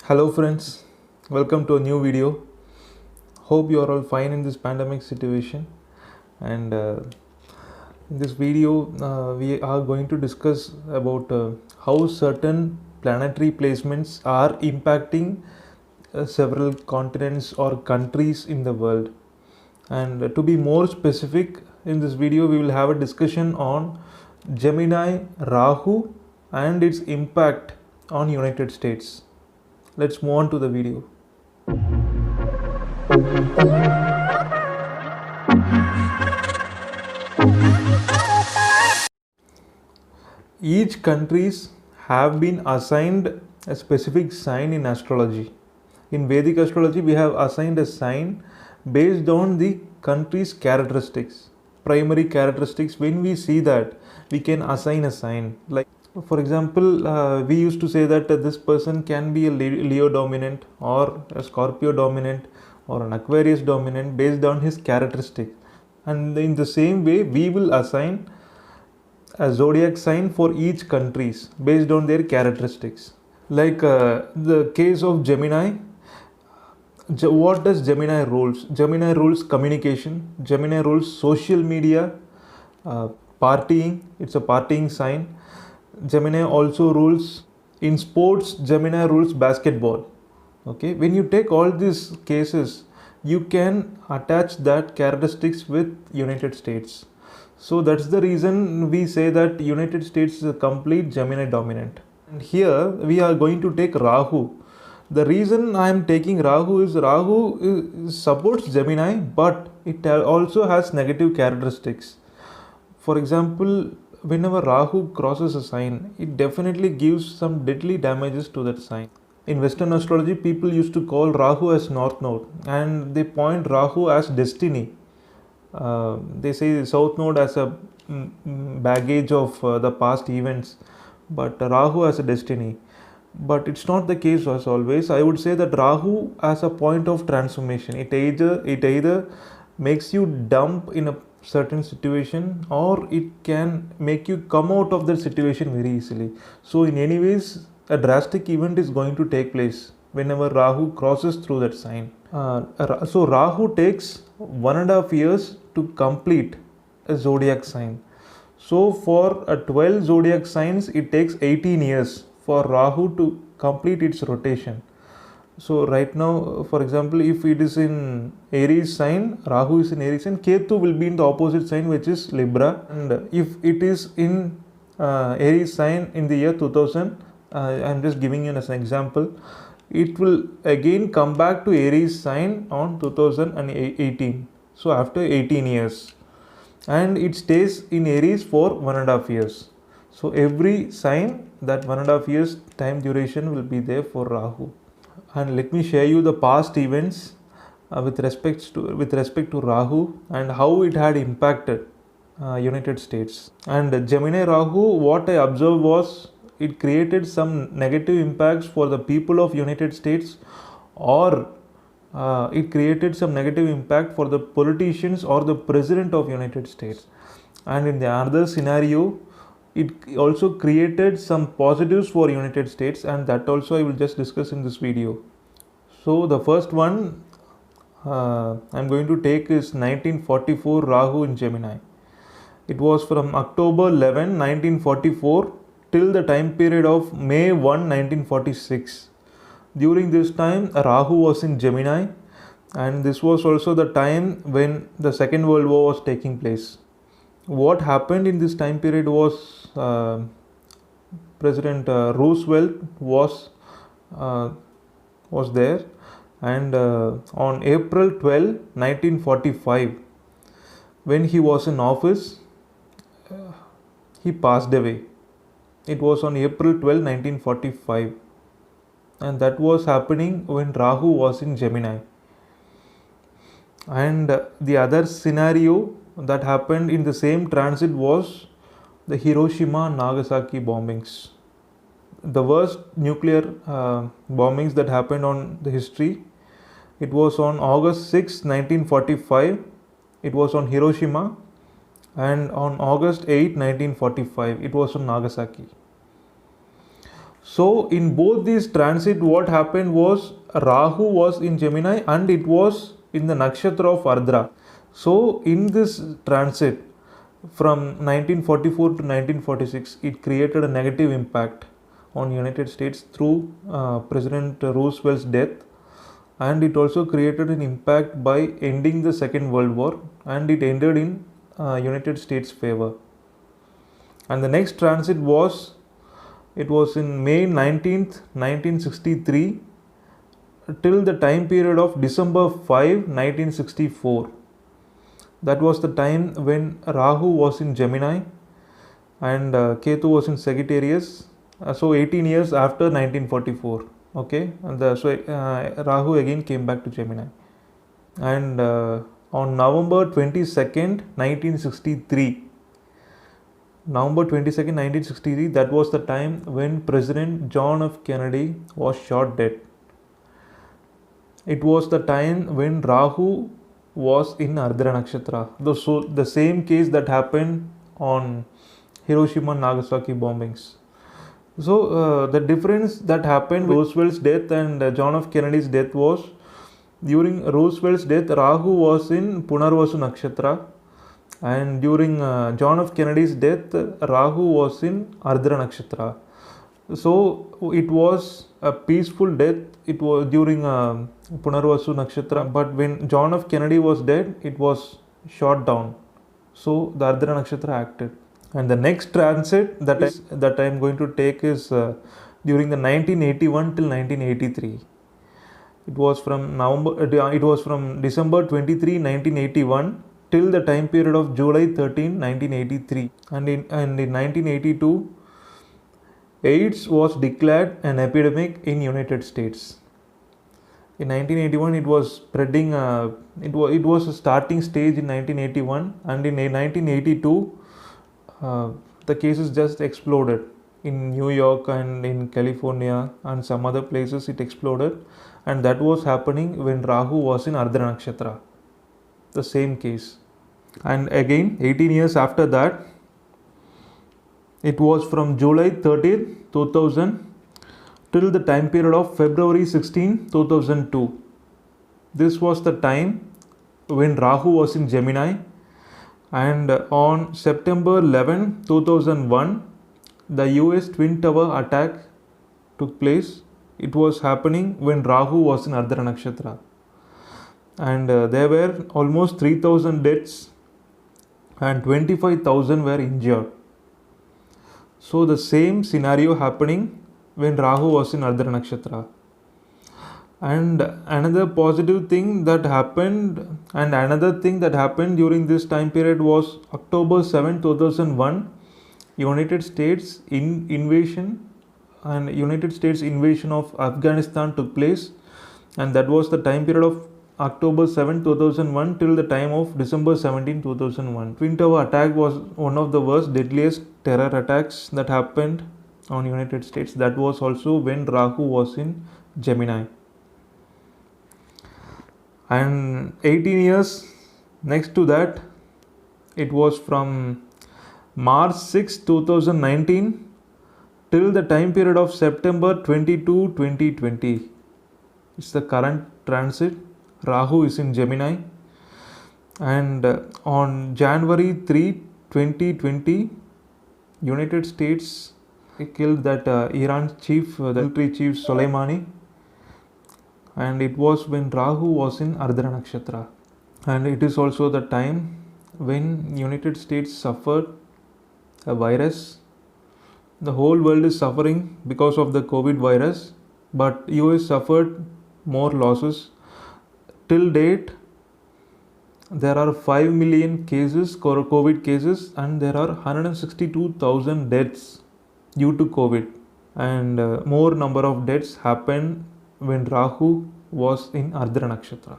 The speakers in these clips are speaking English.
Hello friends, welcome to a new video. Hope you are all fine in this pandemic situation. And in this video, we are going to discuss about how certain planetary placements are impacting several continents or countries in the world. And to be more specific, in this video, we will have a discussion on Gemini Rahu and its impact on United States. Let's move on to the video. Each countries have been assigned a specific sign in astrology. In Vedic astrology, we have assigned a sign based on the country's characteristics, primary characteristics. When we see that, we can assign a sign. Like, for example, we used to say that this person can be a Leo dominant or a Scorpio dominant or an Aquarius dominant based on his characteristics. And in the same way, we will assign a zodiac sign for each countries based on their characteristics. Like the case of Gemini, what does Gemini rules? Gemini rules communication. Gemini rules social media, partying. It's a partying sign. Gemini also rules in sports. Gemini rules basketball. Okay, when you take all these cases, you can attach that characteristics with United States. So that's the reason we say that United States is a complete Gemini dominant. And here we are going to take Rahu. The reason I am taking Rahu is Rahu supports Gemini, but it also has negative characteristics. For example, whenever Rahu crosses a sign, it definitely gives some deadly damages to that sign. In Western astrology, people used to call Rahu as North Node and they point Rahu as destiny. They say South Node as a baggage of the past events, but Rahu as a destiny. But it's not the case as always. I would say that Rahu as a point of transformation. It either makes you dump in a certain situation or it can make you come out of that situation very easily. So in any ways, a drastic event is going to take place whenever Rahu crosses through that sign. So Rahu takes 1.5 years to complete a zodiac sign. So for a 12 zodiac signs, it takes 18 years for Rahu to complete its rotation. So right now, for example, if it is in Aries sign, Rahu is in Aries sign, Ketu will be in the opposite sign, which is Libra. And if it is in Aries sign in the year 2000, I'm just giving you as an example, it will again come back to Aries sign on 2018. So after 18 years. And it stays in Aries for 1.5 years. So every sign, that 1.5 years time duration will be there for Rahu. And let me share you the past events with respect to Rahu and how it had impacted United States. And Gemini Rahu, what I observed was it created some negative impacts for the people of United States, or it created some negative impact for the politicians or the president of United States. And in the other scenario, it also created some positives for United States, and that also I will just discuss in this video. So the first one I'm going to take is 1944 Rahu in Gemini. It was from October 11, 1944 till the time period of May 1, 1946. During this time, Rahu was in Gemini, and this was also the time when the Second World War was taking place. What happened in this time period was President Roosevelt was there, and on April 12, 1945, when he was in office, he passed away. It was on April 12, 1945, and that was happening when Rahu was in Gemini. And the other scenario that happened in the same transit was the Hiroshima Nagasaki bombings, the worst nuclear bombings that happened on the history. It was on August 6, 1945. It was on Hiroshima, and on August 8, 1945, it was on Nagasaki. So in both these transit, what happened was Rahu was in Gemini and it was in the nakshatra of Ardra. So in this transit from 1944 to 1946, it created a negative impact on United States through President Roosevelt's death, and it also created an impact by ending the Second World War, and it ended in United States' favor. And the next transit was, it was in May 19th, 1963 till the time period of December 5, 1964. That was the time when Rahu was in Gemini and Ketu was in Sagittarius. So 18 years after 1944. Okay, and Rahu again came back to Gemini. And on November 22nd, 1963, that was the time when President John F. Kennedy was shot dead. It was the time when Rahu was in Ardra Nakshatra. So the same case that happened on Hiroshima and Nagasaki bombings. So the difference that happened with Roosevelt's death and John F. Kennedy's death was, during Roosevelt's death, Rahu was in Punarvasu Nakshatra, and during John F. Kennedy's death, Rahu was in Ardra Nakshatra. So it was a peaceful death. It was during Punarvasu Nakshatra, but when John F. Kennedy was dead, it was shot down. So the Ardra Nakshatra acted. And the next transit that I am going to take is during the 1981 till 1983. It was from December 23, 1981 till the time period of July 13, 1983. And in 1982, AIDS was declared an epidemic in United States. In 1981, it was spreading. It was a starting stage in 1981, and in 1982, the cases just exploded in New York and in California and some other places. It exploded, and that was happening when Rahu was in Ardra Nakshatra. The same case, and again 18 years after that. It was from July 30th, 2000 till the time period of February 16, 2002. This was the time when Rahu was in Gemini, and on September 11, 2001, the US Twin Tower attack took place. It was happening when Rahu was in Ardra Nakshatra, and there were almost 3,000 deaths and 25,000 were injured. So the same scenario happening when Rahu was in Ardra Nakshatra. And another thing that happened during this time period was October 7, 2001, United States invasion of Afghanistan took place, and that was the time period of October 7, 2001 till the time of December 17, 2001. Twin Tower attack was one of the worst, deadliest terror attacks that happened on United States. That was also when Rahu was in Gemini. And 18 years next to that, it was from March 6, 2019 till the time period of September 22, 2020. It's the current transit. Rahu is in Gemini, and on January 3, 2020, United States killed that Iran chief, the military chief Soleimani, and it was when Rahu was in Ardra Nakshatra. And it is also the time when United States suffered a virus. The whole world is suffering because of the COVID virus, but US suffered more losses. Till date, there are 5 million cases, COVID cases, and there are 162,000 deaths due to COVID. And more number of deaths happened when Rahu was in Ardra Nakshatra.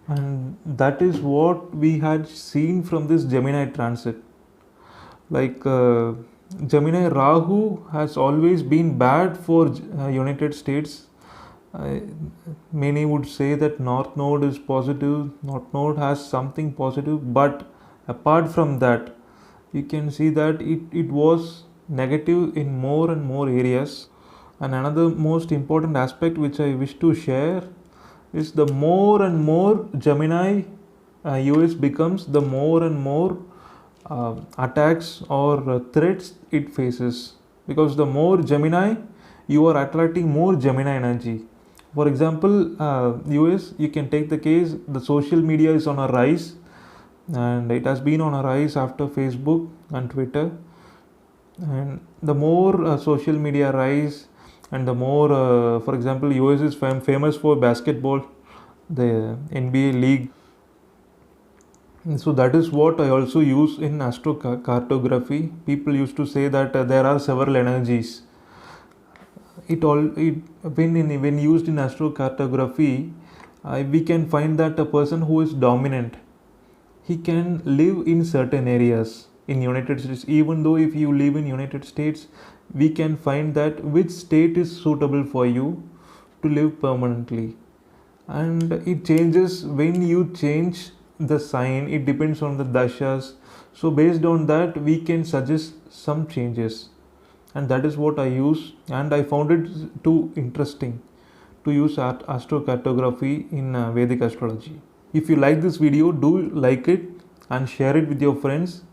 And that is what we had seen from this Gemini transit. Like Gemini Rahu has always been bad for United States. Many would say that North Node is positive, North Node has something positive, but apart from that, you can see that it was negative in more and more areas. And another most important aspect which I wish to share is the more and more Gemini US becomes, the more and more attacks or threats it faces, because the more Gemini, you are attracting more Gemini energy. For example, US, you can take the case, the social media is on a rise, and it has been on a rise after Facebook and Twitter. And the more social media rise, and the more, for example, US is famous for basketball, the NBA league. So that is what I also use in astrocartography. People used to say that there are several energies. When used in astrocartography, we can find that a person who is dominant, he can live in certain areas in United States. Even though if you live in United States, we can find that which state is suitable for you to live permanently. And it changes when you change the sign. It depends on the dashas. So based on that, we can suggest some changes, and that is what I use. And I found it too interesting to use astrocartography in Vedic astrology. If you like this video, do like it and share it with your friends.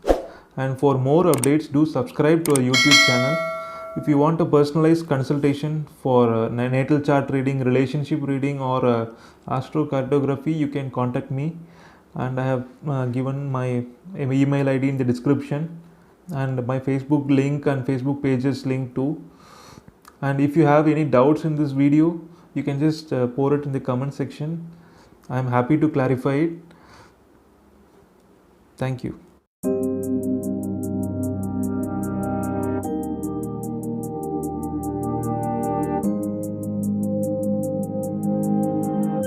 And for more updates, do subscribe to our YouTube channel. If you want a personalized consultation for natal chart reading, relationship reading, or astrocartography, you can contact me. And I have given my email ID in the description, and my Facebook link and Facebook pages link too. And if you have any doubts in this video, you can just pour it in the comment section. I am happy to clarify it. Thank you.